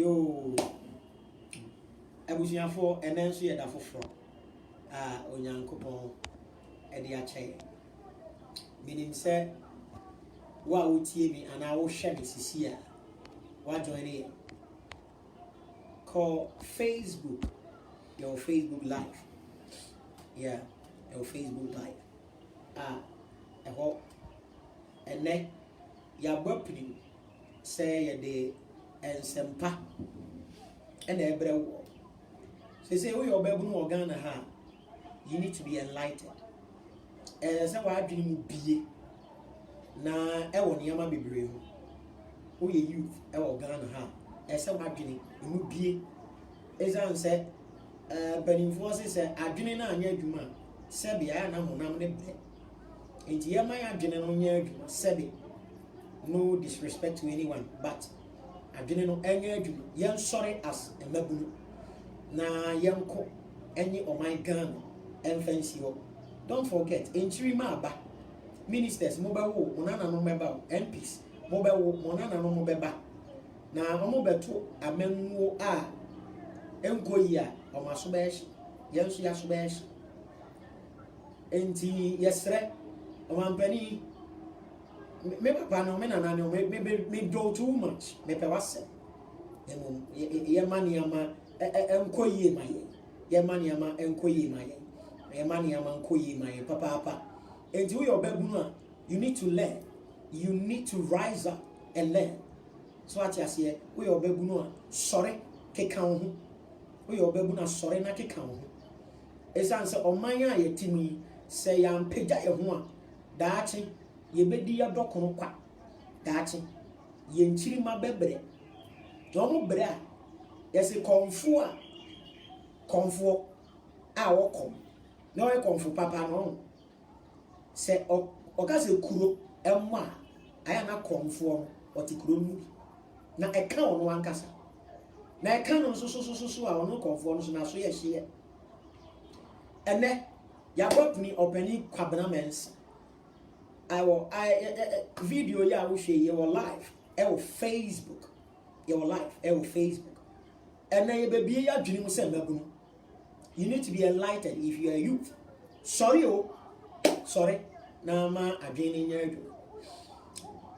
Yo, abusuafo enenso ye da foforo onyankopon ede ache menim se wa wotie mi ana wo hwe me sisi a wa join here call Facebook, your Facebook live. Yeah, your Facebook live. Eho ene ya bopini say ye de ensempa ena ebre wo. Say we obebu no Ghana ha, you need to be enlightened. Say wa adwene mu bie na ewo niama bebre ho. Wo ye youth ewo Ghana ha, say wa adwene mu bie. Ezan say benimfo say adwene na anya adwuma sebi aya na honam ne bre. Enti ye man adwene no nya adwuma sebi. No disrespect to anyone, but adwene no anya adwuma yen sorry as emabunu na yenko enyi oman Ghana emfancy ho. Don't forget entry ma aba ministers mo bawo monana no meba MPs mo bawo monana no mo beba na mo beto amenwo a enkoyi a o maso ba ehye yenso ya so ba ehye enti yesre o mampani me papa no me nana no me do too much me pe wase ye mani ama enkoyi maye ye mani ama enkoyi maye ye mani ama enkoyi maye papa enti we obegunu a you need to learn, you need to rise up and learn. So what you say we obegunu a sorry keka ho we obegunu a sorry na keka ho esan se oman a yetimi se ya mpega ye ho a daachi ye bedi ya dokono kwa daachi ye nchiri ma bebre no mo bre a yesi konfu a wokom na we konfu papa no se oka se kuro emma aya na konfu o ti kuro mu na eka ono ankasa na eka no so a ono konfu no so na so ye hye ene ya botni openi kwabena mensa I video ya wo hwe ye wo live e wo Facebook your life Facebook and na ye bebie ya dwene mu se mabunu. You need to be enlightened if you are a youth. Sorry na ma adwene nya adu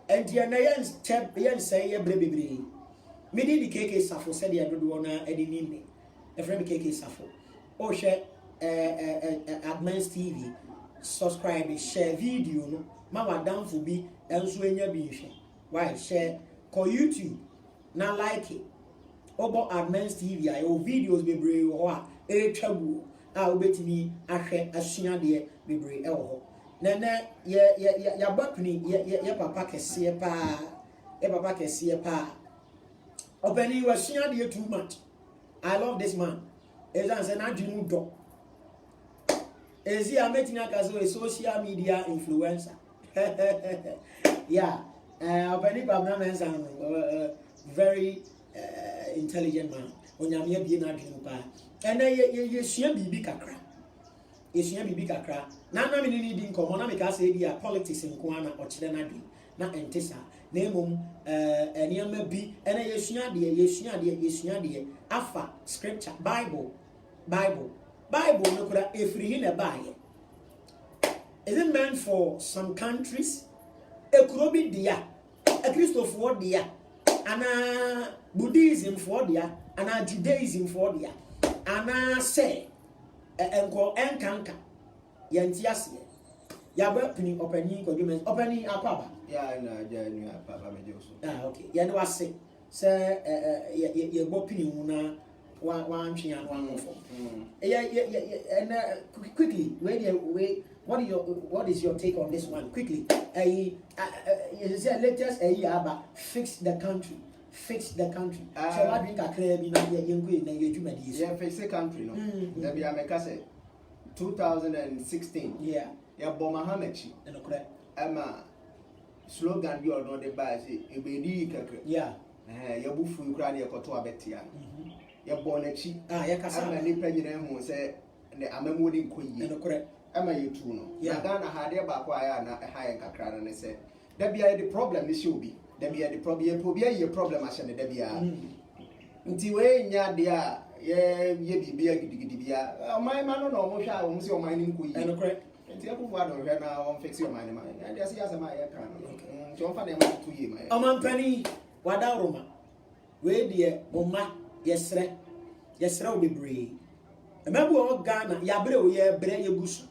and ye na yen step yen say ye brebebre me di keke safo said ye dodo na edini me e friend keke safo o share Admins TV, subscribe, share video no mama down for be enso enya bi hwe why share ko YouTube na like it obo Admins TV ayo videos bebre ho a etwabu a obetimi ahwe asua de bebre e ho na ya bapni ya papa kese pa papa kese pa obeni wasua de too much. I love this man ezan se na dwunu do ezi ametina kazo a social media influencer. Yeah, obeni kwabna mensa very intelligent man onyame bie na dwunu pa and ye sua bibi kakra na me ni di nkomo na me ka say dia politics nko ana o kire na dwun na entesa na emom eniama bi ena ye sua de afa scripture bible no kura efiri hi na baaye. Is it meant for some countries? Ekurobi dia, a Christopher dia, ana Buddhism for dia, ana Judaism for dia, ana say enko enkanka yantiase ya bapini openi kodumen openi akwaba ya na janu apaba mejoso okay ya no ase say ye bopini hu na wa antwe anu anofo and quickly what is your take on this one quickly you say latest aba fix the country so what drink akra bi na yenku na yedwumadi yeah fix the country no there be ameka say 2016 yeah ya bomahamachi no correct ama slogan bi ono de ba say ebedi kakra yeah ya bufu nkura na yekoto abetia ya bonachi ya kasa ama nipa nyina hu say ne amamodi nkoyi no correct ama yetu no na Ghana hade ba kwa ya na haye kakra na ne say da bia the problem ni show bi da bia the problem ye problem ahye ne da bia nti we nya de a ye bibia gidigidi bia my man no mo hwa o mo se o man ni nkoyi and correct nti akufo adon hwa na on fix your man man and dey say asema ye kan no nti on fa na ma to ye man omampani wada roma we de moma yesre o bebre emebu o Ghana ya bre o ye bre ye gusu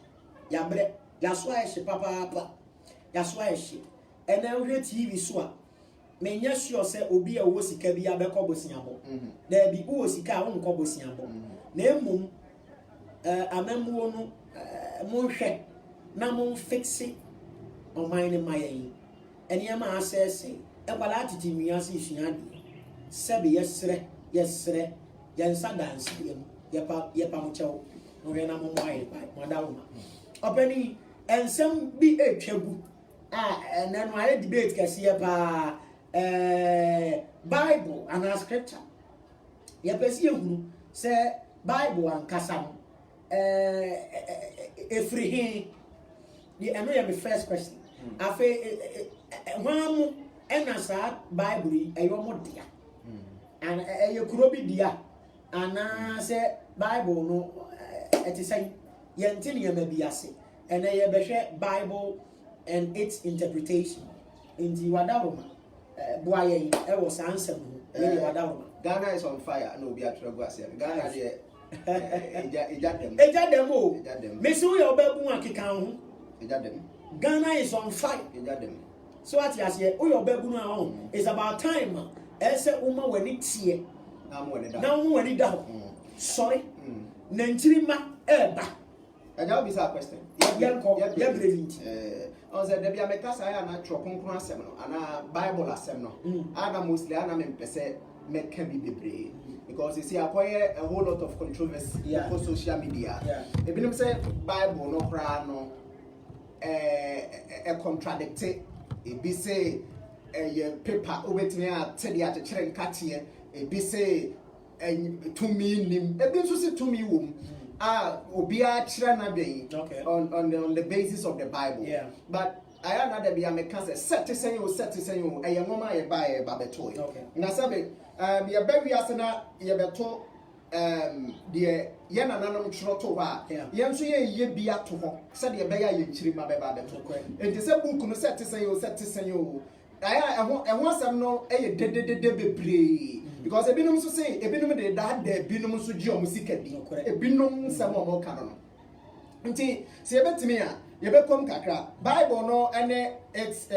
ya bre ya so a hye papa ya so a hye ena hwe TV so a menya sure se obi a wo sika bi abekọ bosiabo da bi wo sika wo nkọ bosiabo na emum amamuo no mo hwe na mo fixe oman ne mayen ene ma asese ekwala atiti miase isuade sebe yesre yensa dance yepa mo chewo no re na mo moye pa madawoma openi ensem bi etwagu na no aye debate kase pa Bible and a scripture. Ya pesi ehunu se Bible and kasam efrihin the eno ya my first question. Afa hwamu ena sa Bible eyo mo dia. And eyo kuro bi dia ana se Bible no etisay yentini ya mabiase. Ena ye behwe Bible and its interpretation. Inti wadaroma boye was answer Ghana is on fire no be atregwase Ghana dey eja dem o mesu your babu akeka ho eja dem Ghana is on fire eja dem so at yes here o your babu no ho it's about time ese uma wani tie na mo wani da ho sorry na nchirima eba eja obi sa question ya brilliant on said there be a metasa na trokonkron asem no ana Bible asem no ana mostly ana me pese make be bebre because you see akoye a whole lot of controversy for social media ebinim say Bible no kra no contradict ebi say ye paper obetimi a tedi a kire nkate ebi say to me nim ebi so say to me wom obia chira na ben on the basis of the Bible but I another be a mechanic set to say you e ngoma e ba e ba beto na sabe be a baby asena ye beto de ye nananom chiro to ha ye nso ye bia to ho se de be ya ye chiri ma be ba beto enti se book no set to say you aya ehwo asem no e ye de bebre because ebinum so say ebinum de da ebinum so gi omusika bi ebinum sam o ka no nti se ebetimi a ye bekom kakra Bible no ene it's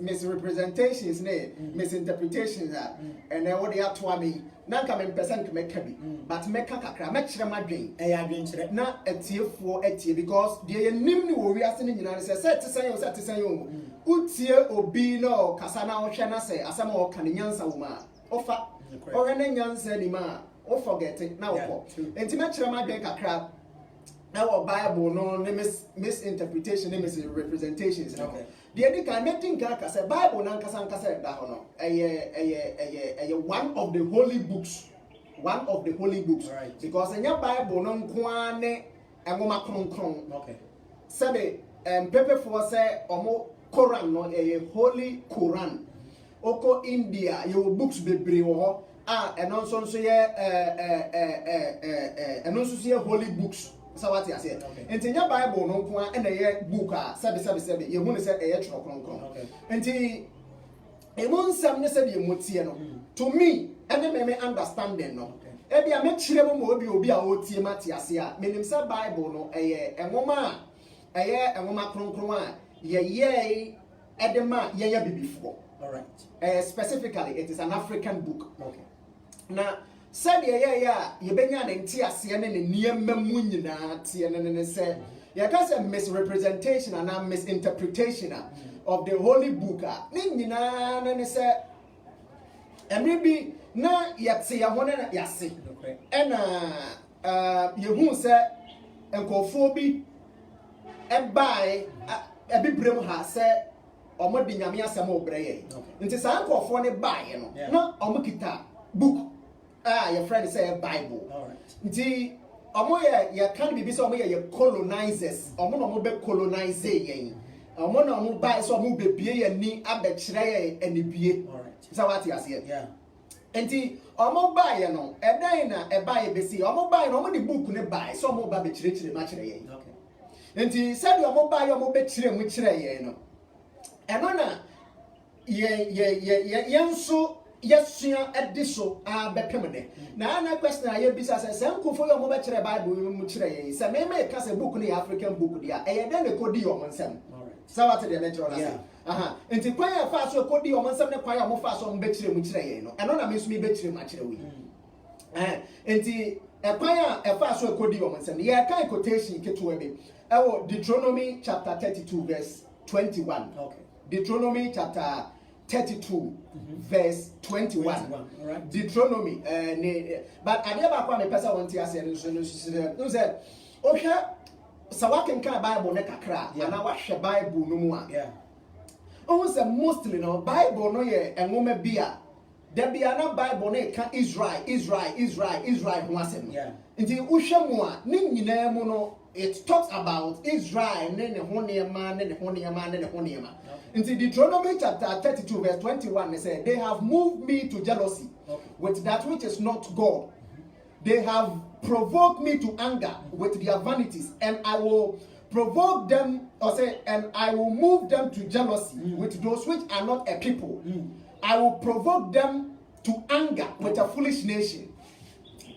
misrepresentations ne misinterpretations and what they are to me nanka me percent make bi but make kakra make kire madwen e ya adwen kire na etiefo etie because de nim ni wo wiase ni nyina se set sen yo utie obi no kasa na wo hwe na se asem o ka ne nyansa wo ma ofa orene nyansa ni ma o forget it na wo enti me kire madwen kakra our Bible no misinterpretation misrepresentations the other can make think say Bible nan kasa da ho no one of the holy books right. Because enya Bible no nko ane engoma kronkron sabe paper for say omo Quran no holy Quran oko India your books bebre wo ho eno so ye eno so ye holy books so what you say enti nya Bible no nko a na ye book a sabe ye hu ne say e ye tro kronkron enti e won sam ne sabe ye motie no to me and me understanding no e bia me kire mo obi a otie mate ase a menim say Bible no ye enwoma kronkron a ye edema ye bibifo all right specifically it is an African book na said ye benya na nti ase ne niema mu nyina tie ne se ye ka say misrepresentation and misinterpretation of the holy book ne nyina ne se emre bi na yete ya hone na yase ena ye hu se enkofo bi ebae ebibrem ha se omo di nyame asem obreye nti sa enkofo ne bae no na omo kita book your friend say Bible. All right. Nti omo ye can be so omo ye colonizers. Omo no mo be colonize yen. Omo no mo buy so omo be bie ye ni abekire ye anibie. All right. Is that what you say? Yeah. Enti omo buy no edan na e buy be see omo buy no omo the book ne buy so omo ba be chire ma chire yen. Okay. Enti said omo buy omo be chire mu chire yen no. Eno na ye nso yesua ediso a bepem ne. Na na question aye bisa say nkofo yo omo be chire Bible mu chire yen. Say me ka say book ne African book dia. E ye den ne kodi yo mo nsem. So what the metro na say. Aha. Enti kwan ya fa so kodi o mansam ne kwan ya mo fa so mo betire mu kire yen no. Eno na me so me betire mu akire we. Enti kwan ya fa so kodi o mansam. Ye kan quotation keto be. Ewo Deuteronomy chapter 32 verse 21. Okay. Deuteronomy chapter 32 verse 21. All right. Deuteronomy but ade ba kwa me pesa won ti ase no say ohwe sawaken kan Bible ne kakra ana wa hwe Bible no mu a. Yeah. Oh, say mostly no Bible no ye enwoma bia. There be na Bible no ka Israel ho asem. Yeah. Nti uhwe mu a ne nyina mu no it talks about Israel ne ho niema. Nti Deuteronomy chapter 32 verse 21 they say they have moved me to jealousy with that which is not God. They have provoked me to anger with their vanities, and I will provoke them, and I will move them to jealousy with those which are not a people. I will provoke them to anger with a foolish nation.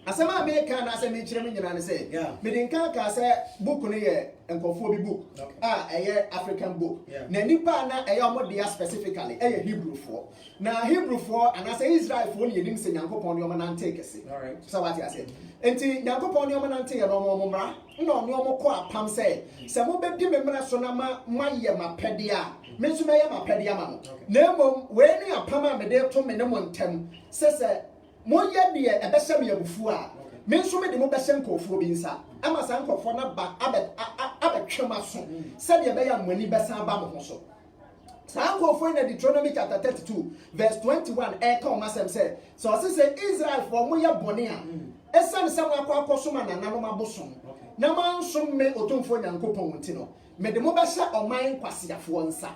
Asema America na asema ichire me nyina ne say, me den kan ka say book no ye enkofo bi book. African book. Na nipa na omo dia specifically Hebrew for. Na Hebrew for and I say Israel for ni edim say Nyankopon ni omo nante kese. All right. So what I say. Enti Nyankopon ni omo nante ye no omo mra, na omo ko apam say, se mo be di me mra so na ma ye mapede a, me so me ye mapede ama no. Na mom we ni apam a me de to me ne mo ntem, se mo ye de e be se me yabufu a me nso me de mo be se nkofo bi nsa ama san nkofo na ba abetwema so se de be ya mwani be san ba mo ho so san nkofo in Deuteronomy chapter 32 verse 21 e ka o masem say so say Israel for mo ye bone a esam sam akwakoso ma nananom abosom na man som me otomfo Nyankopon nti no me de mo be se oman kwasiafo nsa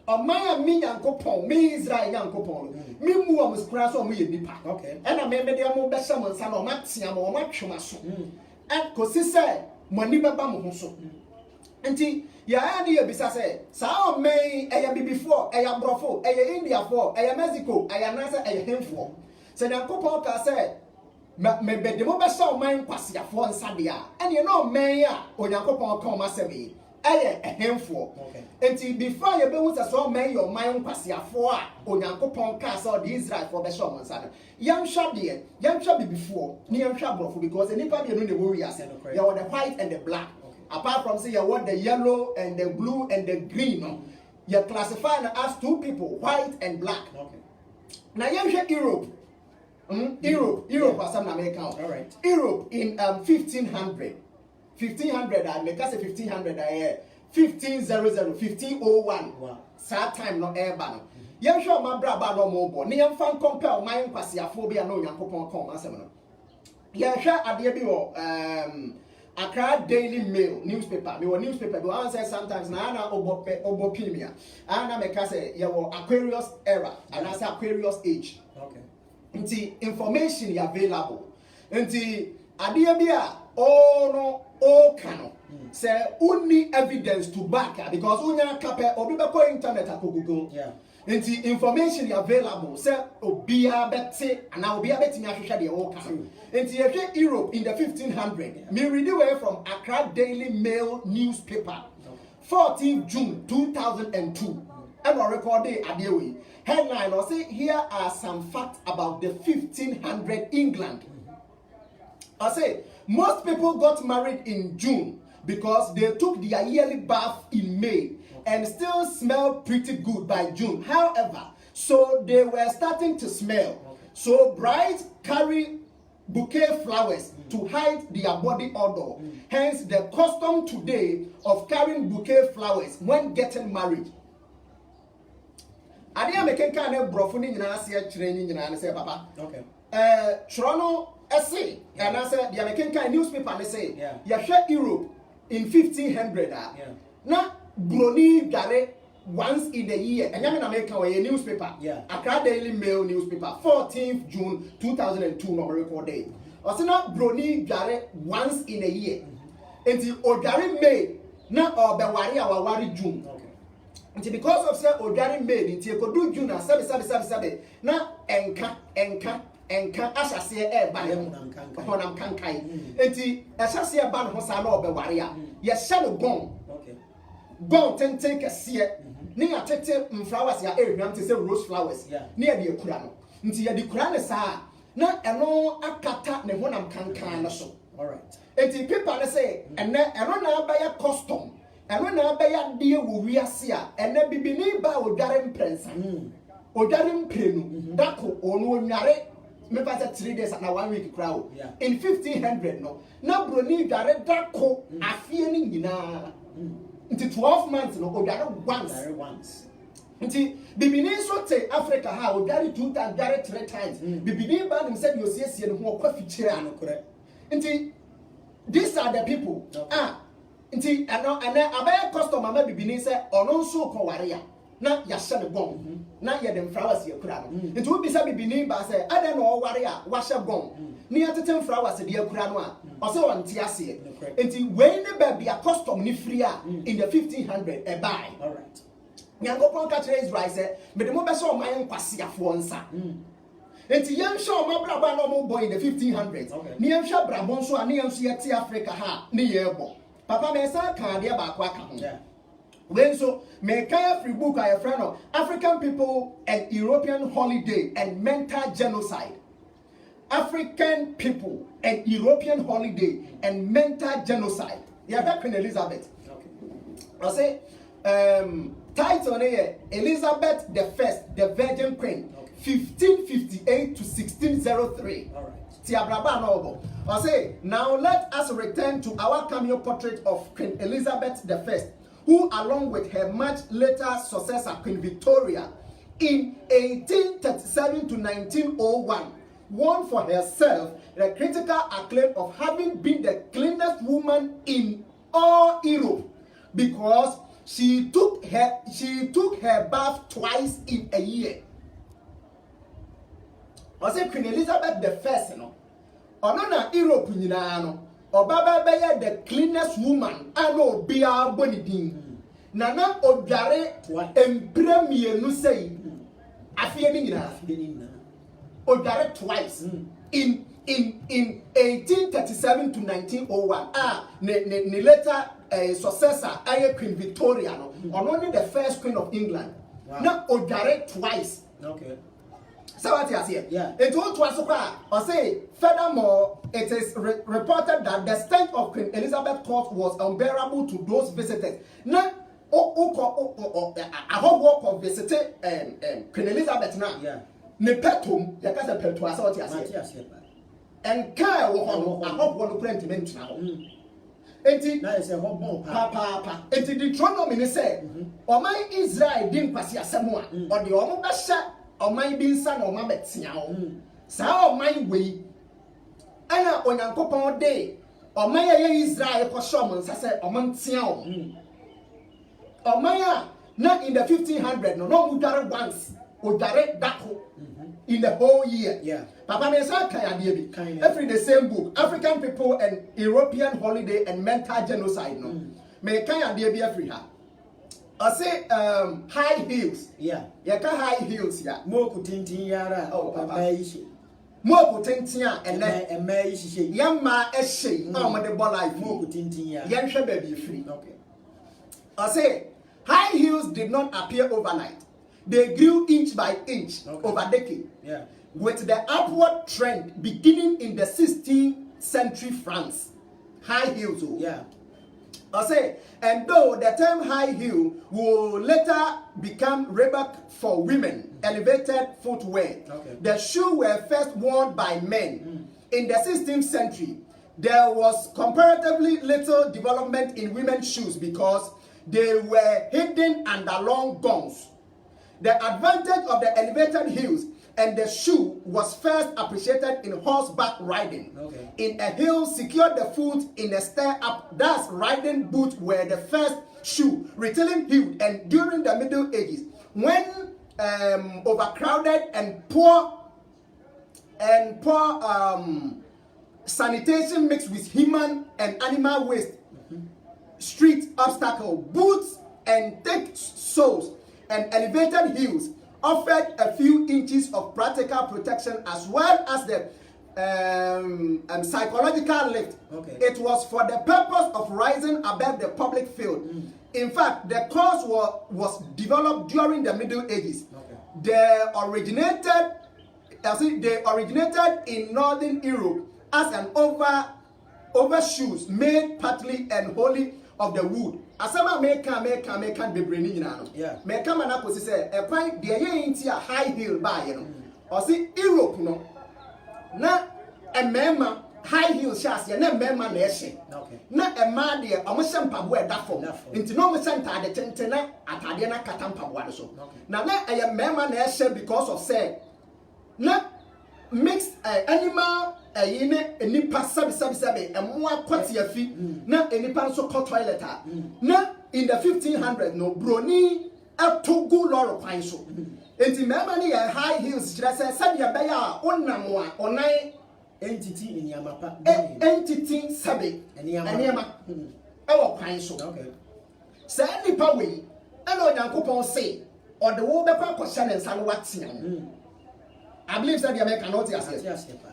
Omaya mi Nyankopon, mi Israel Nyankopon. Mi mu am skra so mo ye nipa. Okay. E na me de am be hye mo nsa na o matia mo twema so. E kosi se mo ni beba mo ho so. Nti ya de ye bisa se sa o men e ya bibifo, e ya brofo, e ya India fo, e ya Mexico, e ya nasa e ya hemfo. Se Nyankopon ka se me be de mo be hye o man kwasiafo nsa de a. Ene no men ya o Nyankopon ka o masemi. A handful. Okay. And before you be with a so man your mind kwasiafo a Onyankopon ka say the Israel for be show mansana. Yam shabi before. Ni yam shabrofo because the nipa be no the warriors. You want the white and the black. Okay. Apart from say you want the yellow and the blue and the green. No? You classify as two people, white and black. Okay. Now yam Europe. Europe was some American. All right. Europe in 1500 I make us say 1500 1500 1501 wow sad time no air ban yam sure my braba no more bo ne yam fan compare my kwasiafo bia no Nyankopon come asem no yam hwa ade bi wo Accra Daily Mail newspaper me newspaper be one say sometimes na obo pimia ana make us say you Aquarius era and I say Aquarius age. Okay. Nti information is available nti ade bia no cano say only evidence to back because unya kape obi be ko internet akogugum nti information is available say obia bete ana obia betimi ahwehwe de o cano nti ye Europe in the 1500 me read away from Accra Daily Mail newspaper 14 June 2002 and I recorded adewe headline or say here are some facts about the 1500 England. I say most people got married in June because they took their yearly bath in May and still smell pretty good by June. However, so they were starting to smell. So brides carry bouquet flowers to hide their body odor. Hence the custom today of carrying bouquet flowers when getting married. I didn't make a kind of brofuni in Asia training and say, Papa. Okay. Toronto essay, and I said, the American kind newspaper, and they say, you share Europe in 1500. Now, Bruni Gare, once in a year. And I'm American a newspaper. Yeah. Accra Daily Mail newspaper. 14th June 2002 no record day. Osina broni dware once in a year. Enti odware May na obeware awaware June. Nti because of say odware May nti ekodu June na sabe na enka asase e ba honam kankai. Enti asase e ba no sa na obeware a ye hye no gon. Gon ten kese ni atete flowers ya ehwam te say rose flowers. Ni ya de ekura no. Nti ya de kura ne sa na eno akata ne honam kankan no so. All right. Enti people ne say eno na abaya custom. Eno na abaya de wo wiase a ene bibini ba odware mprensa. Odware mprenu. Dako onu onware me pass 3 days na 1 week crowd. In 1500 no. Na broni dware dako afie ni nyina. Nti 12 months no odware once. Nti bibini so te Africa ha odware 2 times, odware 3 times. Bibini ba dem said you see no ho kwa fichire anokore. Nti these are the people. Nti abaya customer ma bibini say ono nso ko ware a na ya hye ne gon na ye dem flowers ye kura no. Nti wo bisa bibini ba say ada na o ware a wa hye gon ni atete flowers de akura no a o say on ti ase. Nti we ne ba bia custom ni free a in the 1500 e buy. All right. Nyankopon ka kire Israel say me de mo be so man kwasiafo nsa. Enti yem show ma braba no mo boy in the 1500s. Ni yem hwa brabo nso a ni yem so yete Africa ha ni ye bo. Papa me sa kan de ba kwa ka ho. When so me kaya free book I friend of African people and European holiday and mental genocide. African people and European holiday and mental genocide. Yeah, that Queen Elizabeth. I say title here Elizabeth the First, the Virgin Queen, 1558 to 1603. All right. Tiabraba nobo. I say now let us return to our cameo portrait of Queen Elizabeth the First, who along with her much later successor Queen Victoria in 1837 to 1901 won for herself the critical acclaim of having been the cleanest woman in all Europe because she took her bath twice in a year. I say Queen Elizabeth the First, no, ono na Europe nyina no, obaba be the cleanest woman ano bia bonidin. Nana odware empremienu sei afie ni nyina. Odware twice in 1837 to 1901. Ne later successor Queen Victoria no, only the first Queen of England. Now odware twice. Okay. So what you say? Yeah. It told to us or say furthermore, it is reported that the stench of Queen Elizabeth court was unbearable to those visitors. Now I hope walk of visited Queen Elizabeth now. Yeah. Ne petum, ya kasa petu asa what you say. And kai wo hono, I hope one print mention now. Enti na ese ho bon pa. Enti Deuteronomy ne say, "Oman Israel din kwasi asem a, o de omo be hye oman bi nsa na oma betia ho." Sa oman wei ana onyankopon de oman ye Israel ko shom nsa say oman tia ho. Oman a na in the 1500 no mu dare once, o dare dako in the whole year. Yeah. Papa me say kan every the same book, African people and European holiday and mental genocide no. Me kan ade bi every ha. I say high heels. Yeah. Ya ka high heels ya. Mo ku tintin yara o papa yi. Mo ku tintin a ene ema yi hye. Yamma ehye na mo de ball life. Mo ku tintin ya. Yen hwe ba bi free. Okay. I say high heels did not appear overnight. They grew inch by inch over decade. Yeah. With the upward trend beginning in the 16th century France. High heels. Yeah. I say, and though the term high heel will later become Reebok for women, elevated footwear, the shoes were first worn by men. In the 16th century, there was comparatively little development in women's shoes because they were hidden under long gowns. The advantage of the elevated heels and the shoe was first appreciated in horseback riding. In a hill secured the foot in a stair-up. Thus, riding boots were the first shoe, retailing healed, and during the Middle Ages, when overcrowded and poor sanitation mixed with human and animal waste, street obstacle, boots and thick soles and elevated heels offered a few inches of practical protection as well as the psychological lift. It was for the purpose of rising above the public field. In fact, the cause was developed during the Middle Ages. They originated in Northern Europe as an overshoes made partly and wholly of the wood. Asama make be bringing in ano. Make man up say a quite the into a high heel by you know. Or see Europe no. Na a member high heel chassis na member nation. Na a man there almost some pabwe that form. Into no center the tentena atade na katam pabwa so. Na a member nation because of say na mixed animal yine nipa sabi emwa kwati afi na nipa nso ko toilet na in the 1500 no broni atogu loro kwan so enti mema ne high heels kira se sabi be ya onam a onan entity eniama pa entity sabi eniama ewo kwan so se nipa we ana onyankopon se o de wo be kwa kwhya ne nsa no watia I believe that the American not yes.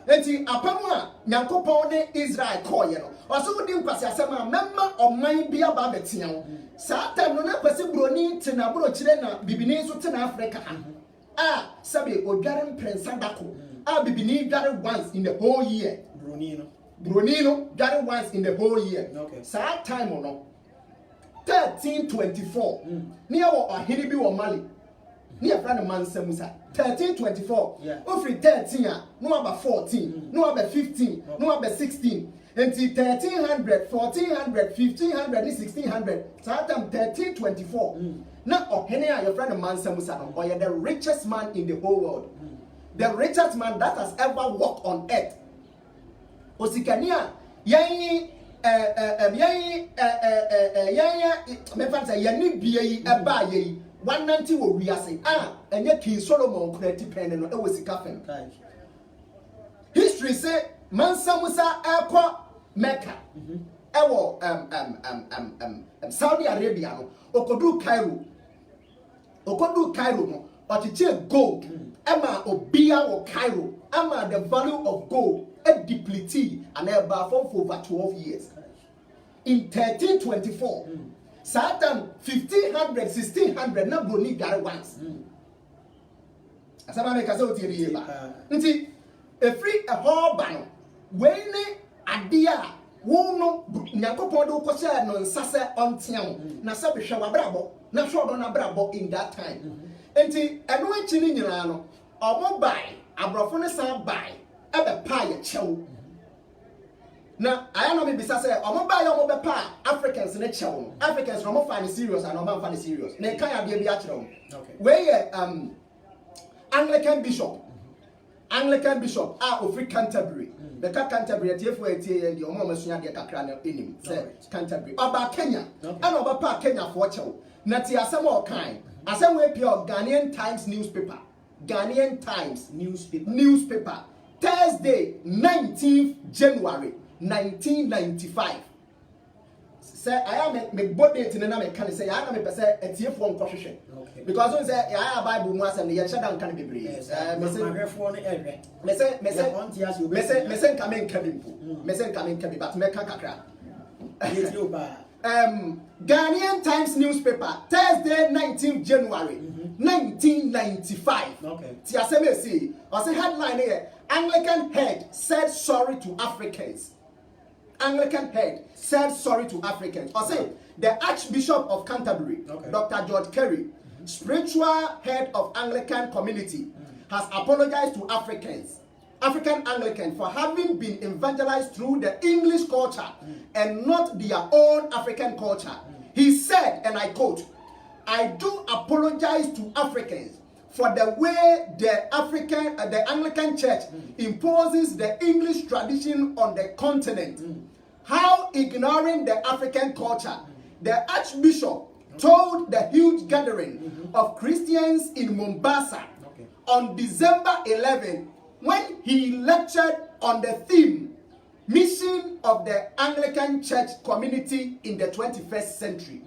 Enti apamwa nyankopon ne Israel call ye no. Oso wodi nkwase asema memma oman bia ba betia. Sa time no na kwase broni tena bro kire na bibini so tena Africa ha. Ah, sabe odware prensa dako. Ah bibini dware once in the whole year. Broni no dware once in the whole year. Sa time no 1324. Near wo ahiri bi wo Mali. Near friend man Samusa 1324. Ofri 13 no about 14, no about 15, no about 16. Until 1300, 1400, 1500, 1600. So at time 1324. Now Ohene your friend man Samusa or you're the richest man in the whole world. The richest man that has ever walked on earth. Osikania yani yani 190 wo wiase enye King Solomon kurati pen no e wo sika fen. History say Mansa Musa ekọ Mecca e wo Saudi Arabia no okodu Cairo no ochiche gold ema obia wo Cairo ama the value of gold e deplete and about for over 12 years in 1324. Satan 1500 1600 na broni gare once. Asaba me kase otiri eba. Nti efri a whole ban we ne ade a wo no nyakopon de ko share no nsase ontiam na se behwe wabrabo na hwe odo na brabo in that time. Nti eno achi ni nyina no omo bai abrofo ne san bai ebe pa ye chew. Na I know me bisa say omo ba ya omo be pa Africans ne chew. Africans no mo find serious and no man find serious. Na kan ya bia a chew. We Anglican bishop of Canterbury. The Canterbury TFO etie the omo masua de kakra na enim. Say Canterbury. Oba Kenya. And oba pa Kenya for chew. Na ti asem o kan. Asem we pure Ghanaian Times newspaper. Ghanaian Times newspaper. Thursday 19th January 1995. Say I am me body to na me can say I am me person etiefo nkwohwehwe. Because when say I Bible mu asem ye shedan kan bebre. Me say kamen kabimpo. Me say kamen kabi but me kan kakra. Ghanaian Times newspaper Thursday 19th January 1995. Ti asem say o say headline here Anglican head said sorry to Africans. Anglican head said sorry to Africans. Or say the Archbishop of Canterbury, Dr. George Carey, spiritual head of Anglican community, has apologized to African Anglicans, for having been evangelized through the English culture and not their own African culture. He said, and I quote, "I do apologize to Africans for the way the Anglican Church imposes the English tradition on the continent. How, ignoring the African culture, the Archbishop told the huge gathering of Christians in Mombasa on December 11 when he lectured on the theme Mission of the Anglican Church Community in the 21st Century.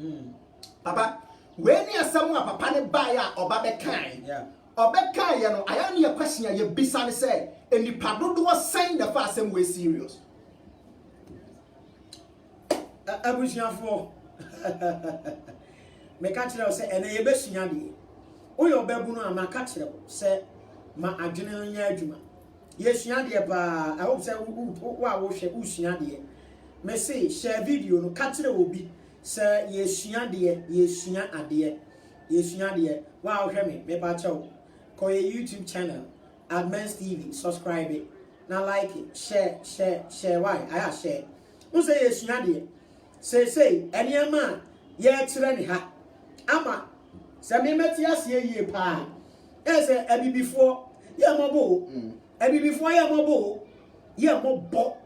Papa, when you are someone papa ne baya or babe kind, or babe kind, I only a question you bisan say, and the pablo was saying the fast same way serious. I wish you for me catch it say, and a best yandi. Oh, your babuno, and my catch it say, my adrenaline yajuma. Yes, yandi, I hope say, wow, yandi. Me say, share video, no catch it will be. Sir, yes, yandi, yes, yandi, yes, yandi. Wow, hear me, me pacho. Call your YouTube channel, Admins TV, subscribe it. Now like it, share. Why? I share. Who say yes, yandi? Say, any man, yeah, children, ha. Ama, say me metias ye pa. Yes, I be before, yeah, mobo. I be before, yeah, mobo. Yeah, mobo.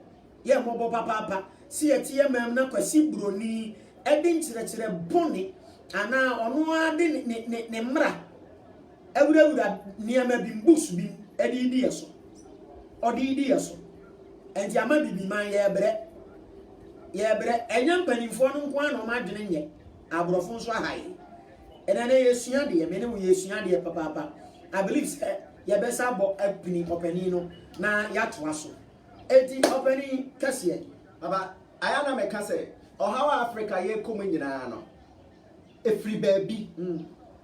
Yeah, mobo, papa. See a tia mem na kwasi broni. Edin chire boni. Ana ono ade ne mra. Ewura niama bi mbus bi edi di yeso. Odi di yeso. Enti ama bibi man ye bre enyam panimfo no nko an o ma dwene nye abrofo nso ahaye ena na yesua de me ne wo yesua de papa I believe say ye besa bo apini opani no na yatoa so enti opani kase baba ayana me kase o hawa Africa ye kom nyina no efri baabi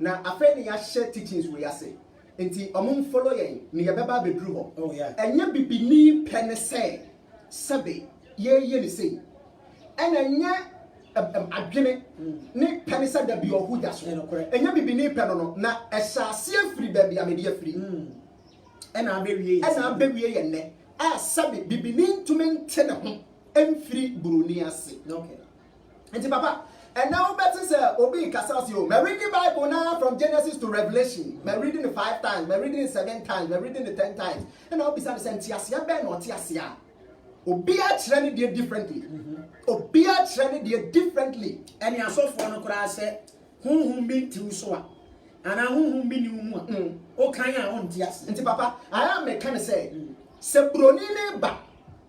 na afeni ya share teachings we ase enti omum follow yen ne ye beba bedru ho oh yeah enya bibini pene say sebe ye ni say ena nya adwene ne pene say da bi ohuja so enya bibini pene no na esase afri baabi amede afri ena abewie ye ne a sebe bibini ntumente ne ho emfiri buruni ase okay enti papa. And now better say, Obi Casasio, me reading the Bible now from Genesis to Revelation. Me reading it 5 times, me reading it 7 times, me reading it 10 times. And I'll be saying, Tiasia ben or Tiasia. Obi a training there differently. Obi a training there differently. And you so for no cry say, whom be to so. And I whom be you. O can ya on Tias. And papa, I am a kind of say, Sebroni ba,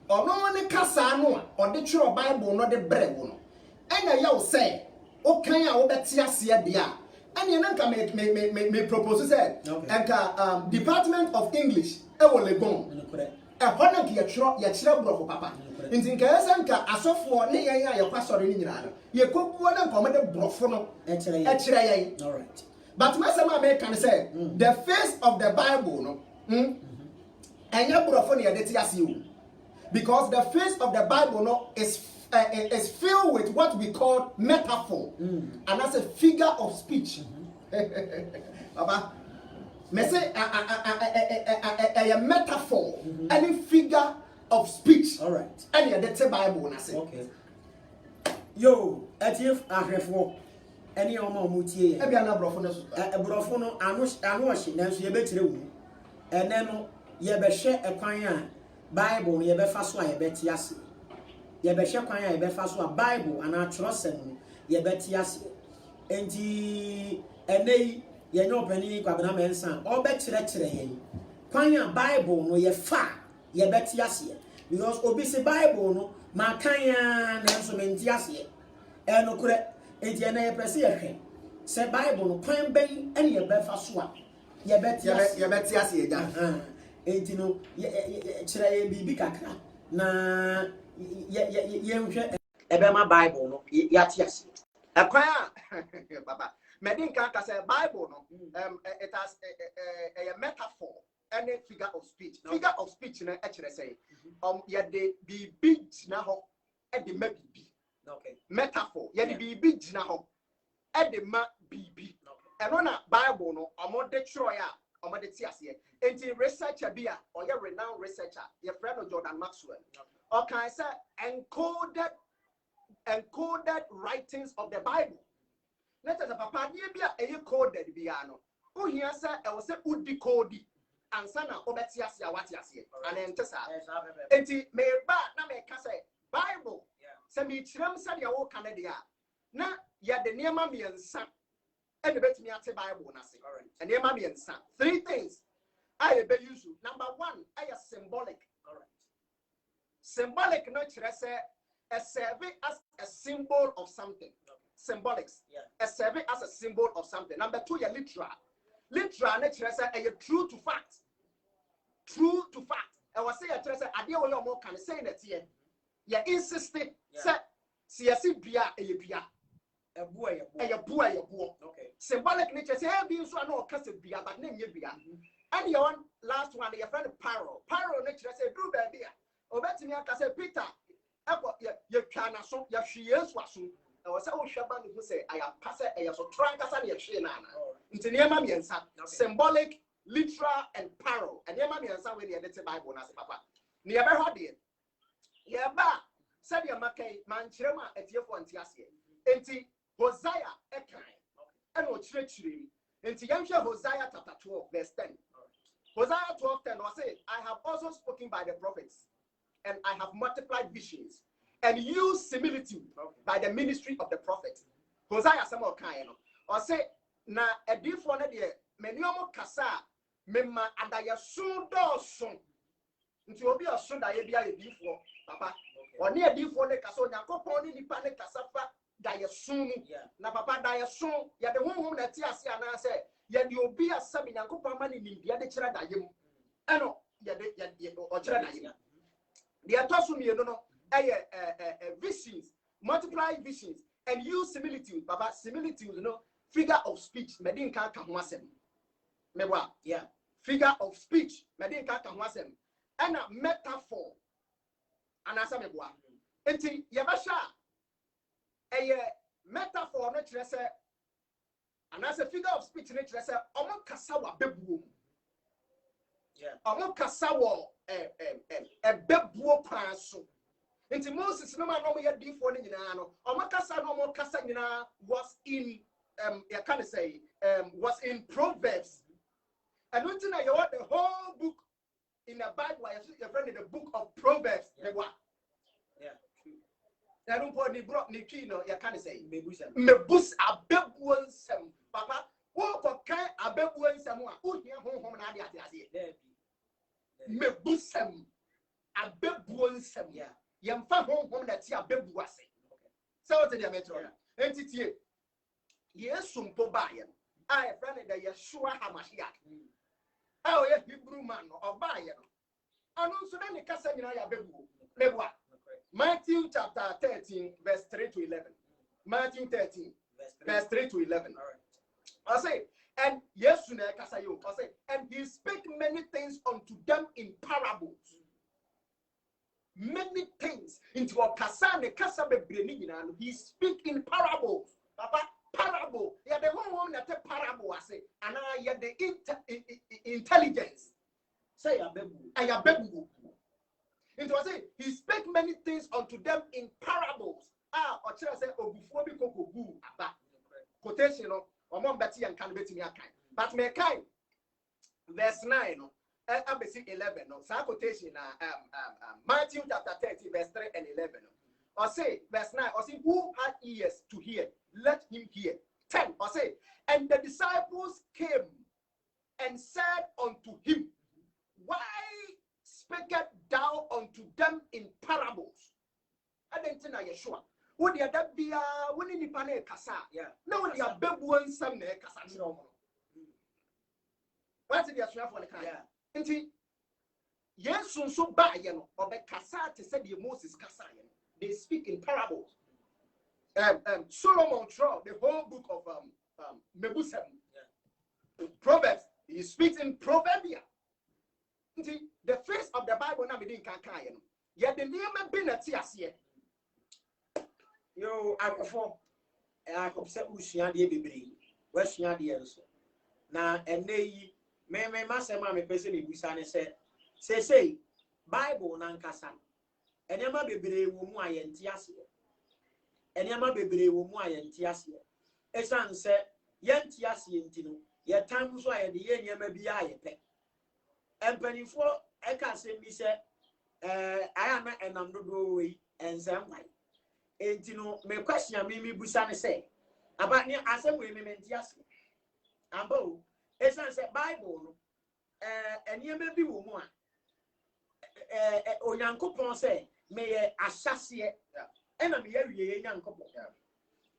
or no one Casano, or the true Bible, not the bread one. And I yell say, okay, I will bet here dia. And you know, me propose say, and Department of English, I will le bon. A honor your children for papa. In Tinkasanka, a software, your pastor in Iran. You cook one and come at the brofono, actually. All right. But Master can say, the face of the Bible, no, and your brofonia that yes you. Because the face of the Bible no is filled with what we call metaphor, and that's a figure of speech. Baba, me say a metaphor, any figure of speech. All right. Any that's a Bible, I say. Okay. Yo, atif ahwefo. Any omo mutie. E bia na brofo no so. Brofo no anu ohye nanso ye betire wu. Ene no ye be hwe ekwan a Bible ye be fa so a ye beti ase. Ye be hwe kwan a ye be fa so a Bible ana atwerosem no ye beti ase. Enti enei ye no pani kwabena mensa o be kire yen. Kwan a Bible no ye fa ye beti ase. Because obi se Bible no ma kan ya nanso menti ase. Eno kure enti na ye pese ye hwe. Se Bible no kwan ben ene ye be fa so a ye beti ase ye ja. Enti no kire ye bibi kakra na ye nhwe ebema Bible no ya tiase akwa baba medin kan ka say Bible no it has a metaphor and a figure of speech. Figure of speech na e kire say ye de bibi na ho e de ma bibi. Okay. Metaphor ye de bibi gina ho e de ma bibi. Eno na Bible no omode chiro ya omode ti ase. Enti researcher bia or ye renowned researcher your friend Jordan Maxwell. Okay, I say encoded writings of the Bible. Let us papa bia e coded bia no. Oh, here, sir, I was a woody cody. And sana obetiasia what yasie and entesa enti me ba na me ka say Bible say me chiram say ya wo Canada na ya de niema miensa e de betimi ate Bible na se and niema miensa three things I be use number 1 I symbolic symbolic no kire say a serve as a symbol of something symbolics a serve as a symbol of something number 2 ya literal no kire say a true to fact true to fact. I was saying, I deal with your more can say that here. You insisted, say, see, bia, a boy. Okay. Symbolic nature, say, being so no cuss bia, but name you bia. And your one last one, your friend Paro nature, say, do baby. Or better me, I say, Peter, you can assume your she is was soon. I was so Shaban who say, I am passer, I am so trunk as I am shenana. Into near mammy and son, symbolic. Literal and paro and your mammy and some way the Bible as papa. Near Hodian. Yaba said your Mackay, Manchema at your one tiasia. Enti Hosea Ekine and what treachery. Enti Yamsha Hosea chapter 12, verse 10. Hosea 12:10 was said, I have also spoken by the prophets, and I have multiplied visions and used similitude by the ministry of the prophet. Hosea some more kind or say, na a different idea, meniomo kasa. Memma adaya soon dawson nti obi oso da ye bia ye difo papa oni edifo ne kasa onyankopon ni nipa ne kasa fa da ye soon na papa da ye soon ye de honhom na ti ase ana se ye de obi asam nyankopon ma ne nimbia de kira da ye mu eno ye o kira da ye mu de atoso mi no visions multiply visions and use similitude papa similitude figure of speech medin kan ka ho asem Mewa, figure of speech, medin kaka wasem, and a metaphor, and as a mewa. Enti yabasha a metaphor, no tresse, and as a figure of speech, no tresse, omo kasawa bebu. Omo kasawa a bebu paso. Enti Moses no man no me di for ni na no. Omo kasa no mo kasa nyina was in you can say was in Proverbs. And until now, you want the whole book in the Bible, you're friend the book of Proverbs. Yeah, I don't put the brook, Nikino, you can't say, Mebus a bebuan sem, Papa, walk of kind a bebuan someone who hear home Mebusem a bebuan sem, yam fa home that ya bebuase. So to the metro entity. Yes, some pobayan. I friend that Yeshua Hamashiach. Oh, yeah, Hebrew man or Bayan. And also then the Casanaya Bebu. Matthew chapter 13, verse 3 to 11. Matthew 13, verse 3 to 11. I say, and yes, Casayo, I say, and he spake many things unto them in parables. Many things into a Casane Casabe Brenin, he speak in parables. Papa. Parable, yeah, the one that a parable, I say, and I had the intelligence. Say, I have bebu. It was it, he spake many things unto them in parables. Or should I say, before we go boo, about quotation or more Betty and can bet me a kind. But me kind, verse 9, ABC 11, no, quotation, Matthew chapter 30, verse 3 and 11. Or say, verse 9, or say, who had ears to hear, let him hear. 10, or say, and the disciples came and said unto him, why speakest thou unto them in parables? I didn't know Yeshua. Would you that be winning the pane kasa? No, you are bebuan some ne kasa. What's the Yeshua for the kind? Yes, so by or the kasa to say the Moses kasa. They speak in parables. Solomon throughout the whole book of Mebusem, Proverbs, he speaks in Proverbia. The face of the Bible now within Kakayan. Yet the name of Benatia here. Yo, I upset Usian de Bibri, Westian de Elso. Now, and they may master mammy person in Busane said, say, Bible Nankasan. And Yama Bibri will my entiasia. And Yama Bibri will my entiasia. Esan said, Yantiasi intino, Your time so I the year maybe I pay. And penny for I can't say me say I am and I'm not way and some way. And you know, my question me busane say about near as a women yes. Abo, it's a Bible and you may be woman. Onyankopon say me ahyase ena me yawie nyankopon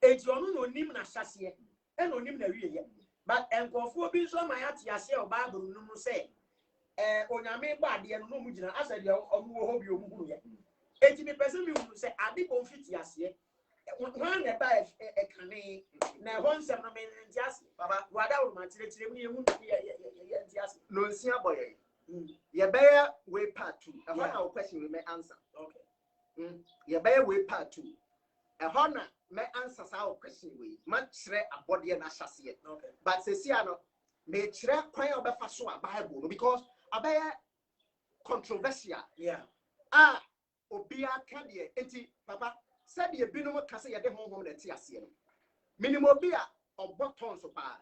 enti onu no nim na ahyase ena onim na wie but enkofo bi so ma yate ase o Bible no mu say onyame ba de no mu gina asa de omu wo bi omu hunu ye enti me person mi hunu say ade bon fiti ase wan na ba kane na hon sem no me nti ase baba wada wo ma tire tire mu ye hu ye nti ase no nsia boye ye bear way part 2 a our question we may answer. Okay. Ye bear way part 2 a hona may answer our question we much a body and ashasi. Okay. But sesiano may chere kwan obefa so a Bible because a bear controversial. Yeah. Obia can ye enti papa said ye binom kase ye de honhom na ti ase no minimum bia or buttons so pa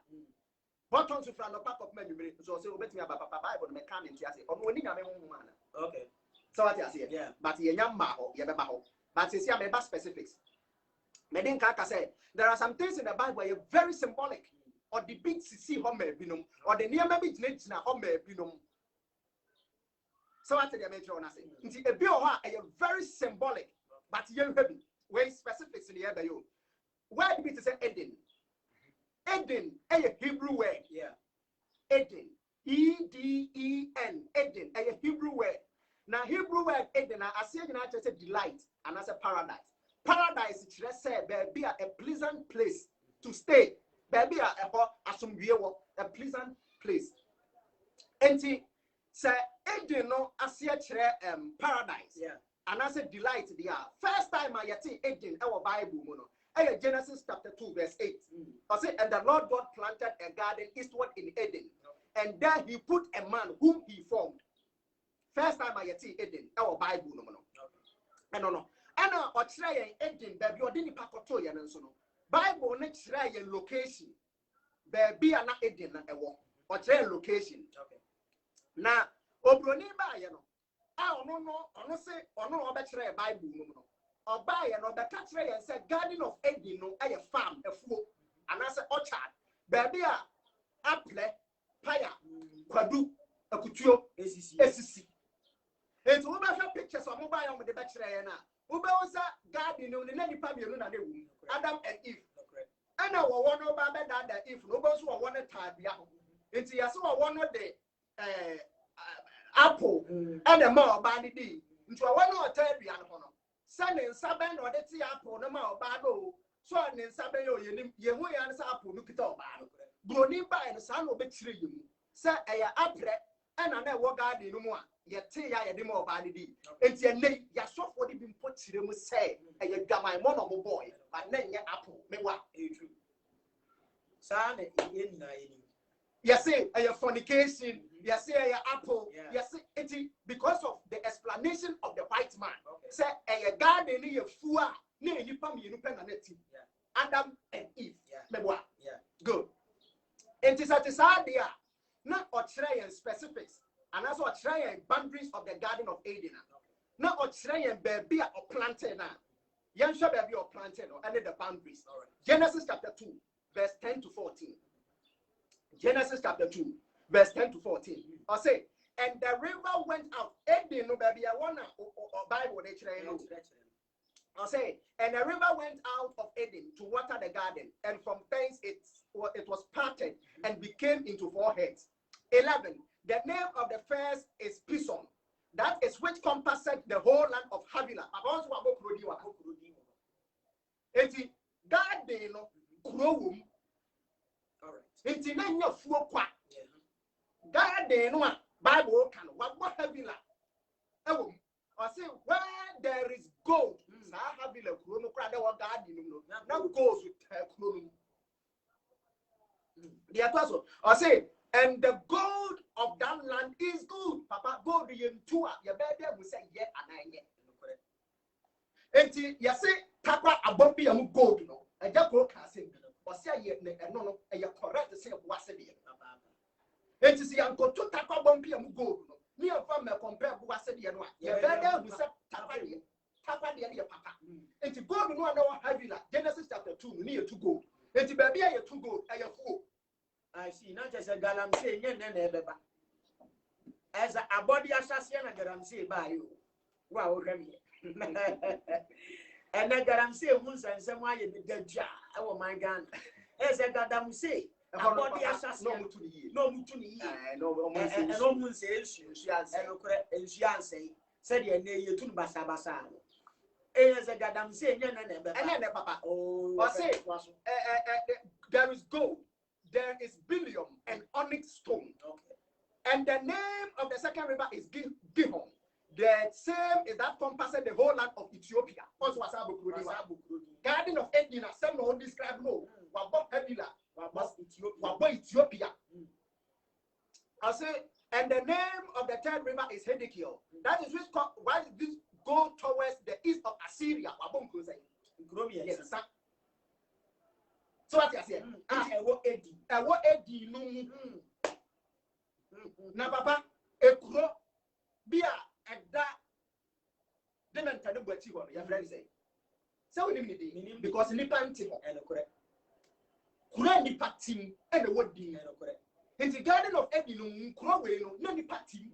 buttons from the pack of many so say obet me about Bible me can enti ase ono ni nyame honhom ana. Okay, so what you say? Yeah, but ye nyamba ho ye beba ho but say am be specifics me den ka say there are some things in the Bible are very symbolic or the big see ho ma binom or the near maybe gina ho ma binom. So what they make sure say nti e bi o ha are very symbolic but ye heavy when specifics in the area you where did it say Eden a Hebrew word. Yeah, Eden, Eden, Eden a Hebrew word. Now Hebrew word Eden I say you know just a delight and as a paradise it say be a pleasant place to stay baby a pleasant place enti say Eden no as paradise. Yeah. And as a delight there. First time I see Eden our Bible mono. Genesis chapter 2 verse 8. I say, and the Lord God planted a garden eastward in Eden, and there he put a man whom he formed. First time I see Eden our Bible no. No. And or try Eden baby or didn't pakoto yan so no. Bible next try location. Baby ana Eden na ewo. Or try location. Okay. Now obroni ba ye no. Ono say ono obetire Bible no. Oba ye no beka kire ye say Garden of Eden no a farm afuo anase orchard baby a apple paya kwadu akutuo esisi enti wo ba hwe pictures o mo ba ye mo de be kire ye na wo be wo sa garden no ne nipa mienu na dewu Adam and Eve ana wo no ba be da Eve no bo so wo no tabia ho enti ye so wo no de apple and a more body di into a one or tabia no sane nsaben no de ti apple no ma oba do so ne nsaben yo yenim ye hu ya nsa apple no kita oba no broni ba no sa no be kire yemu se eya apple and na wo garden no mu a ye ti ya ye de ma oba di enti ene ya sofo de bi mpo kire mu se eya dwaman mo no mo boy but na nye apple me wa true sa na ye nyina ye ni yes say a fornication. Yes say a apple. Yes it because of the explanation of the white man. Say a garden near fua near you pam you pen Adam and Eve. Yeah. Good. It is at this idea not or try and specifics and also try and boundaries of the Garden of Eden. Not or try and baby or planted now. Young shall baby or planted or any the boundaries. Genesis chapter 2 verse 10 to 14. Genesis chapter 2, verse 10 to 14. I say, and the river went out. Eden no baby, I wanna Bible I say, and the river went out of Eden to water the garden, and from thence it was parted and became into 4 heads. 11. The name of the first is Pison. That is which compassed the whole land of Havilah. Garden no Inti na nya fuo kwa garden no Bible kan wa Havila ewo o say where there is gold sa Havila kuro no kra de wa garden no na gold kuro no the apostle o say and the gold of that land is good papa gold yen two a ye be there we say ye ananye enti ye say takwa abom bi am gold no eja ko ka say or say ye no no correct say what say It is young go to Taka Bumpy and go. Near from a compare who was said, you know, you're better who said Tapa the papa. And to go to no heavy Genesis chapter 2, near to go. And to baby, you're too good, I fool. I see, not as a galam saying, as a body assassin, I'm saying by you. Wow, Remy. And I got say once and someone in the jar. Oh my God. As I got them say, a body assassin, no to me, no one says, and she answered, said your name to Basabasa. As I got them saying, and then papa, oh, I say, there is gold, there is billium and onyx stone. Okay. And the name of the second river is Gihon. The same is that compasses the whole land of Ethiopia. Also, Garden of Eden, some no describe no. Wabo Hebila, Wabo Ethiopia. I say, and the name of the third river is Hiddekel. That is which why this go towards the east of Assyria. Wabo yes, sir. So what you say? Ewo Edi no. Na papa ekuro bia eda de mentane bwati ho your friend say so we need because nipa nti ho eno kore kura nipa tim ene wodi eno kore nti Garden of Eden no kuro we no na nipa tim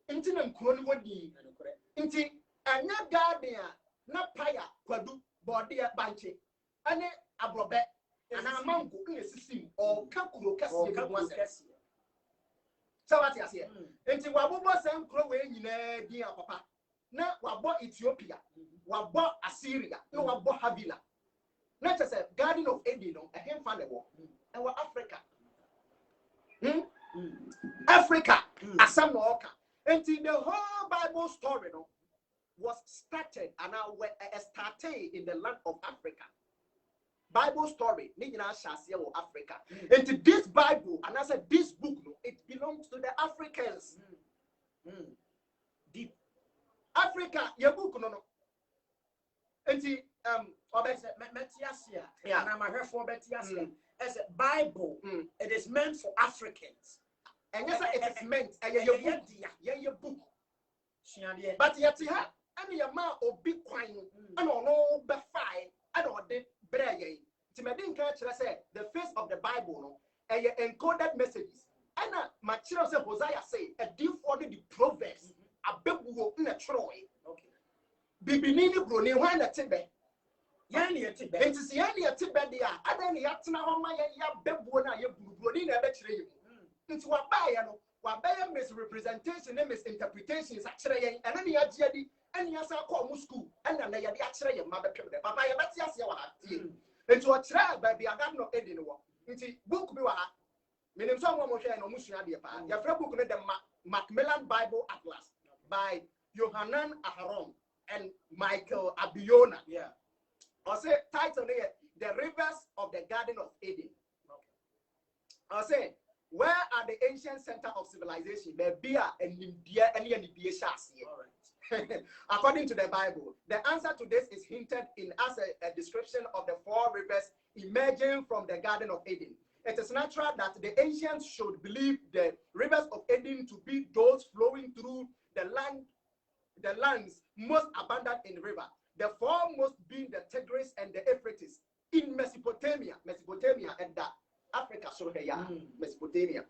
nti na kuro no wodi eno kore nti anya garden a na paya kwadu body banche ane abrobe ana mango na sisim o kakuro kase so what you say? Enti wabo sam kro we nyina din papa. Na wabo Ethiopia, wabo Assyria, na wabo Havila. Na just say Garden of Eden no e hem fa le wo. E wo Africa. Africa asam no oka. Enti the whole Bible story no was started and now started in the land of Africa. Bible story, Africa. And this Bible, and I said this book, it belongs to the Africans. Deep Africa, your book, no. And the yeah, and I'm a for Betiasia. As a Bible, it is meant for Africans. And yes, it is meant your book. But yet, you have any amount of big coin, and no, but fine, I don't want the face of the Bible, encoded messages. And my children say, Hosea say, a deep for the Proverbs, a big woe in a Troy. Bibinini Bruni, one at Tibet. Yani a Tibet, it is Yani a Tibet, they are. I don't yatina on my Bebuana, Bruni, never trade. Into a buyer, misrepresentation and misinterpretations, actually, and any agility, and yes, I call Muscu, and then they are actually a mother. Papa, that's yes, you are. Into a trial by the Garden of Eden. Into book be waha. Meaning someone will share no Musia dear pa. Your friend book the Macmillan Bible Atlas by Yohanan Aharon and Michael Abiona. Yeah. I'll say title there, The Rivers of the Garden of Eden. I'll say, where are the ancient center of civilization? Bebia and India and India Shasi. According to the Bible, the answer to this is hinted in as a description of the four rivers emerging from the Garden of Eden. It is natural that the ancients should believe the rivers of Eden to be those flowing through the lands most abundant in river. The foremost being the Tigris and the Euphrates in Mesopotamia and the Africa, so here, Mesopotamia.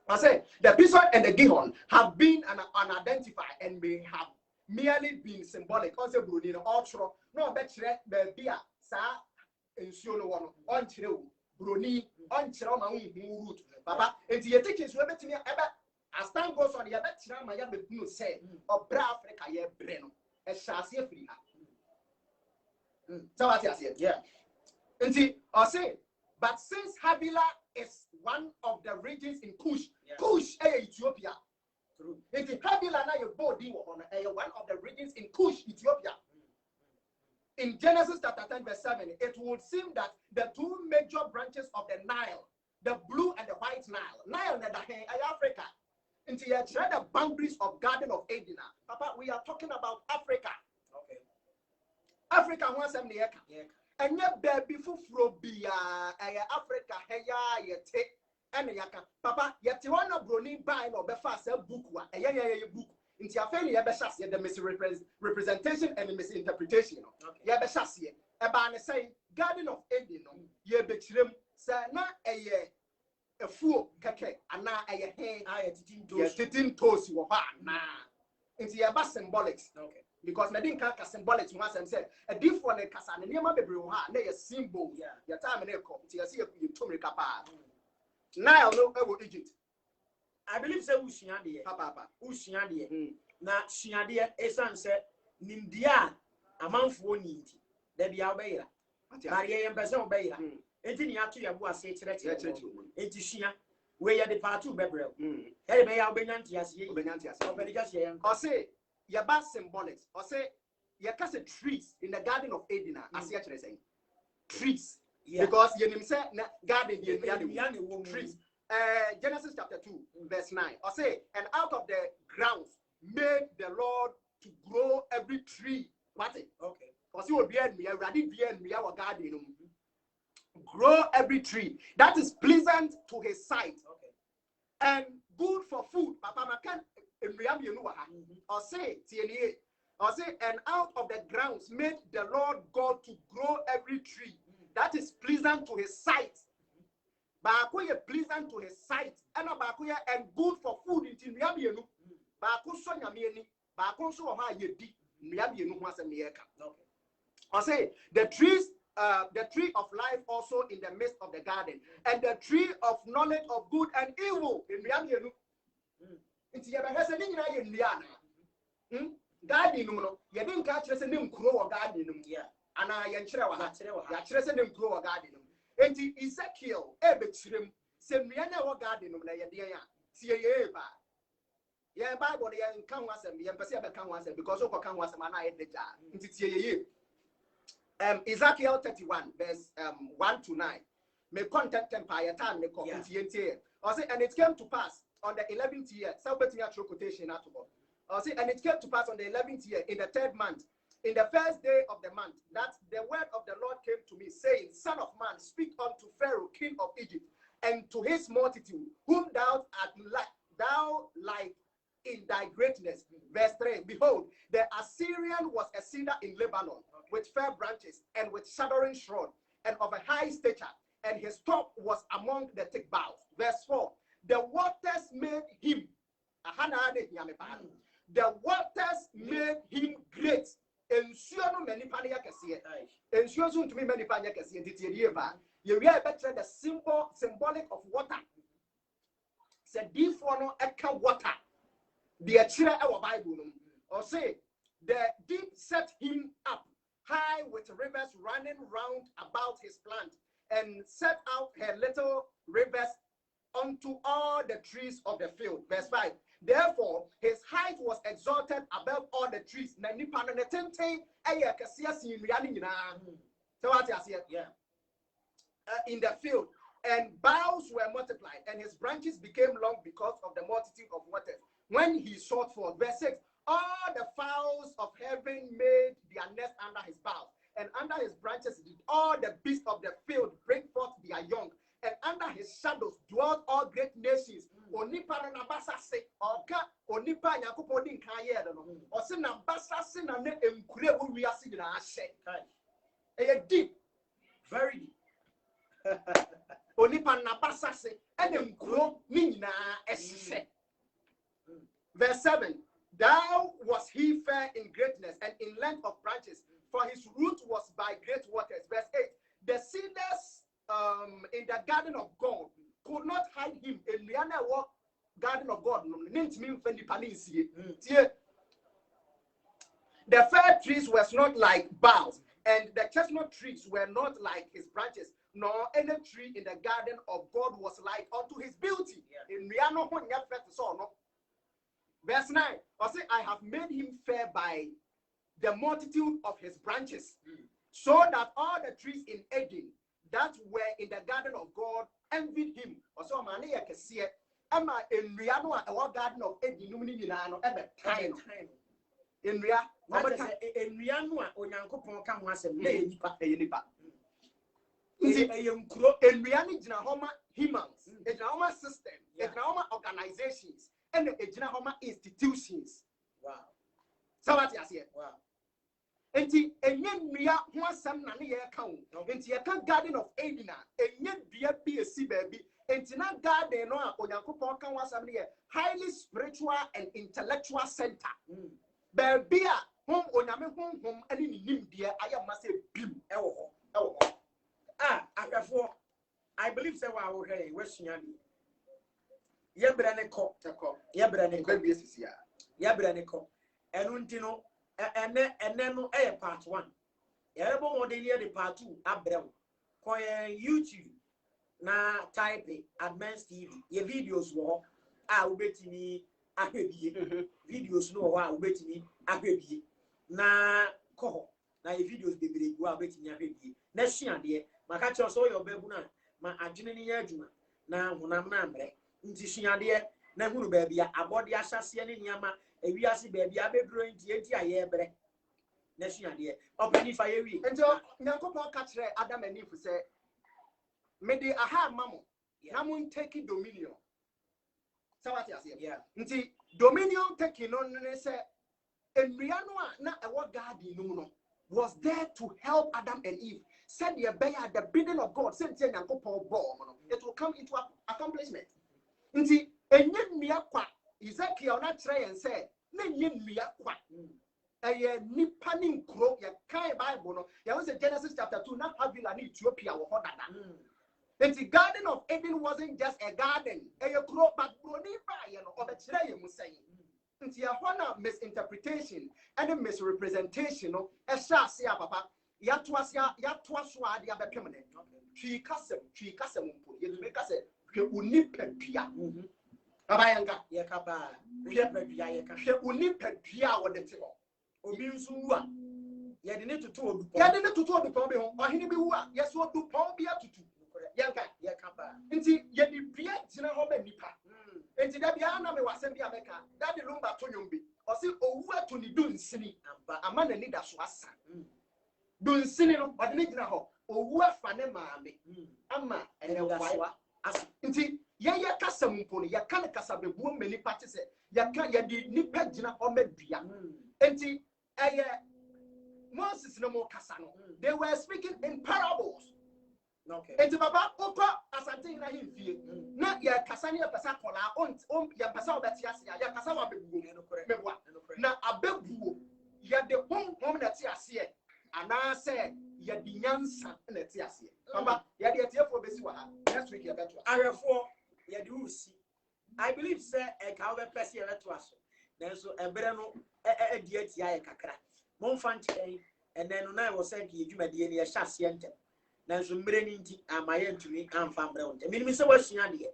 I say the Bison and the Gihon have been unidentified and may have merely been symbolic. Also, Bruni, Ultra, no better, the beer, Sa, and Solo one, on Chiro, Bruni, on Chiroma, root, Papa, and the tickets were betting ever. As time goes on, you bet my young say, or Bra Africa, ye Breno, as shall see free. So what I said, yeah. And see, I say, but since Havila is one of the regions in Kush, Kush, Ethiopia. It is Havila now your body on one of the regions in Kush, Ethiopia. In Genesis chapter 10, verse 7, it would seem that the two major branches of the Nile, the blue and the white Nile and Africa, into the boundaries of Garden of Eden. Papa, we are talking about Africa. Okay. Africa wants them the and yet baby fufro be Africa heya yete and yaka papa yet one of brony buy no be fast a book wa a book into a fairly ebeshas the misrepresentation and misinterpretation ya beshas ye eba ne say Garden of Eden no ye betirem say na a fool keke ana a hen titin toes wo ha na into ya symbolics because na din ka symbolics one say a different one kasa na niam bebre wo ha na ye symbol ya time na ko into ya see you tumrika pa Nile no ewo Egypt. I believe say usua de papa usua de na sua de esan say nimdia amanfo ni nti da bia obeyira bari ye mpese obeyira enti ni ato yabo ase kire enti sua we ye de party bebrel e be ya obenya ntiase ye obenya se ye o say ye ba symbolics o say ye ka say trees in the Garden of Eden as ye kire say trees because ye nim say na garden ye trees. Genesis chapter 2 verse 9 or say and out of the grounds made the Lord to grow every tree what it okay or see what beard me already beard me our garden grow every tree that is pleasant to his sight and good for food papa makan or say and out of the grounds made the Lord God to grow every tree that is pleasant to his sight. Baako ye pleasant to his sight and baako ye and good for food in nuabienu baako so nyame ani baako so ho aye di nuabienu ho asem ye ka I say the tree of life also in the midst of the garden and the tree of knowledge of good and evil in nuabienu nti ye be hese ni nyina ye nua na garden no ye din ka kire se ne nkuro wo garden no ana ye nkire wa ya kire se ne nkuro wo garden no enti Ezekiel ebechirem se nua na wo garden no na ye de ya tie ye ba ye Bible ye nka ho asem ye mpese ye be ka ho asem because o ko ka ho asem ana ye deja enti tie ye Ezekiel 31 verse 1 to 9 me content empire time me ko enti enti or say and it came to pass on the 11th year so betting at quotation at all or say and it came to pass on the 11th year in the 3rd month in the first day of the month, that the word of the Lord came to me, saying, Son of man, speak unto Pharaoh, king of Egypt, and to his multitude, whom thou like in thy greatness. Verse 3, behold, the Assyrian was a cedar in Lebanon, with fair branches, and with shadowing shroud, and of a high stature, and his top was among the thick boughs. Verse 4, the waters made him, the waters made him great. Ensure no many pania kasiye. Ensure soon to me many pania kasiye. Titierieva. You are better the symbolic of water. Said before no eka water. The achira our Bible. Or say the deep set him up high with rivers running round about his plant and set out her little rivers unto all the trees of the field. Verse 5. Therefore, his height was exalted above all the trees. In the field, and boughs were multiplied, and his branches became long because of the multitude of waters. When he sought forth, verse 6, all the fowls of heaven made their nest under his boughs, and under his branches did all the beasts of the field bring forth their young. And under his shadows dwelt all great nations. Onipa na basa se oka onipa nyakopo din kan ye de no. O se na basa se na ne enkure wo wiase nyina ahye. E deep, very deep. Onipa na basa se e de nkuro ni nyina ehye. Verse 7. Thou was he fair in greatness and in length of branches, for his root was by great waters. Verse 8. The cedars in the garden of God could not hide him. In the garden of God, the fir trees was not like boughs, and the chestnut trees were not like his branches, nor any tree in the garden of God was like unto his beauty. In verse 9, I say, I have made him fair by the multitude of his branches, so that all the trees in Eden that were in the garden of God envied him. Also, mani ya kesiye. Ama enriano a our garden of Eden numini nilano ebe time. Enria. Enriano a onyankopon ka ho asem na enipa. nti nkuro enua ni gina homa humans ejina homa system ejina homa organizations and ejina homa institutions. Wow. Sabati asiye. Wow. Enti enye nnua ho asem na ne ye ka wo. Enti ye ka Garden of Eden a enye dua bi esi baabi. Enti na garden no a Onyankopɔn ka ho asem ne ye highly spiritual and intellectual center. Baabi a hom onyame honhom ani ni nimdeɛ ayɛ ma sɛ bim ɛwɔ hɔ. Akafo, I believe say wa wo hwɛ we sua bi. Ye bra ne kɔ. Ye bra ne kɔ bi esisi a. Ye bra ne kɔ. Ɛno nti no ene no part 1. Yɛbɔ model here the part 2 abrɛw. Kɔ YouTube na type Advanced TV. Ye videos wɔ hɔ wobetimi ahwɛ bie. Videos no wɔ hɔ wobetimi ahwɛ bie. Na kɔ hɔ. Na ye videos bebree go wobetimi ahwɛ bie. Na sua deɛ maka kyerɛ so yɛ obabu na ma adwene ne yɛ adwuma na honam na amrɛ. Nti sua deɛ na hunu baabi a abɔde ahyase ne nneɛma ewiase baabi abedro enti ayɛ brɛ na sua deɛ opani fa yɛ wi enti Nyankopɔn ka kyerɛ Adam and Eve sɛ mede aha mamo na mo take dominion sawati asiye nti dominion taking no ne sɛ ennua no a na ɛwɔ garden no mu no was there to help Adam and Eve said the bear the bidding of God said Nyankopɔn bɔ no it will come into accomplishment nti enye nnua kwa Ezekiel na kyerɛ yɛn sɛ na nye nnua kwa ɛyɛ nipa ne nkuro yɛ kan Bible no yɛ wɔ sɛ Genesis chapter 2 na Havilah ne Ethiopia wɔ hɔ dada nti Garden of Eden wasn't just a garden ɛyɛ kuro but broni ba yɛ no ɔbɛkyerɛ yɛn mu sɛn nti ɛhɔ na misinterpretation and misrepresentation no ɛhyɛ ase a papa yɛatoa so a de abɛpem ne twi kasɛm mpo yɛtumi kasɛ hwɛ onipadua abayanka yɛkaba hwɛ padua yɛka hwɛ onipadua a wɔde te hɔ obi nso wu a yɛde ne toto odupɔn bi ho ɔhene bi wu a yɛsɛ odupɔn bi atutu yɛnka yɛkaba nti yɛde dua gyina hɔ ma nipa nti da bia na me wasɛm bi abɛka dade lumba to nwom bi ɔse owu ato ne dunsini ama n'ani da so asa dunsini no ɔde ne gyina hɔ owu afa ne maame ama ɛnɛ wawa nti yɛyɛ kasa mpo no yɛka ne kasa bebuo mma nipa te sɛ yɛde nipa gyina hɔ ma dua nti ɛyɛ Moses no mo kasa no they were speaking in parables. Enti baba opa asante na himfie na ya kasa ne pesa kola ya pesa obeti ase ya kasa wa bebuo meboa na abebuo ya de hom na ti ase ana se ya di nyansa na ti ase baba ya de etiefo besi wa ha next week ya beto arefo ya de usi I believe say e ka we pese ya beto aso nanso ebere no di atia ya kakra momfa nkyɛn ene no na wo say ki edwumadie ne ya hye ase ntem nanso mmere ni nti amaye ntumi amfa mbrɛ wonte minim sɛ wasua de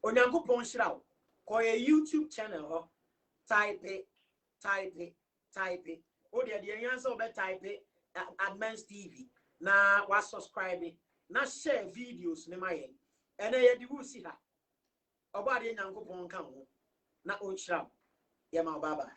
Onyankopɔn hyira wo kɔ yɛ YouTube channel ho type o de yan sɛ obɛ type Advanced TV na wa subscribe na share videos ne ma yɛn ɛna yɛ de wo si ha ɔbɔ ade Nyankopɔn ka ho na o hyira wo yɛ ma baba